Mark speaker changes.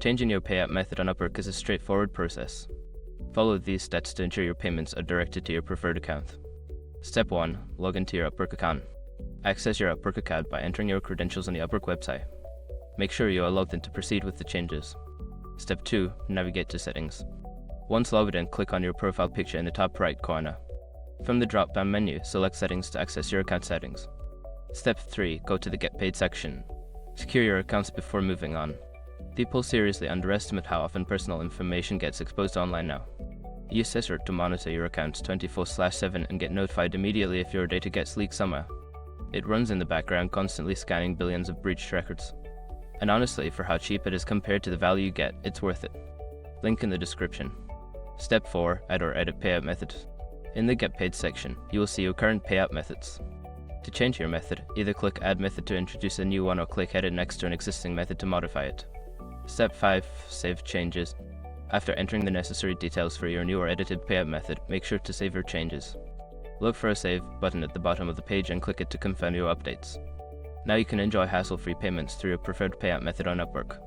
Speaker 1: Changing your payout method on Upwork is a straightforward process. Follow these steps to ensure your payments are directed to your preferred account. Step 1. Log into your Upwork account. Access your Upwork account by entering your credentials on the Upwork website. Make sure you are logged in to proceed with the changes. Step 2. Navigate to Settings. Once logged in, click on your profile picture in the top right corner. From the drop-down menu, select Settings to access your account settings. Step 3. Go to the Get Paid section. Secure your accounts before moving on. People seriously underestimate how often personal information gets exposed online now. Use Scissor to monitor your accounts 24/7 and get notified immediately if your data gets leaked somewhere. It runs in the background, constantly scanning billions of breached records. And honestly, for how cheap it is compared to the value you get, it's worth it. Link in the description. Step 4. Add or edit payout method. In the Get Paid section, you will see your current payout methods. To change your method, either click Add Method to introduce a new one or click Edit next to an existing method to modify it. Step 5. Save changes. After entering the necessary details for your new or edited payout method, make sure to save your changes. Look for a Save button at the bottom of the page and click it to confirm your updates. Now you can enjoy hassle-free payments through your preferred payout method on Upwork.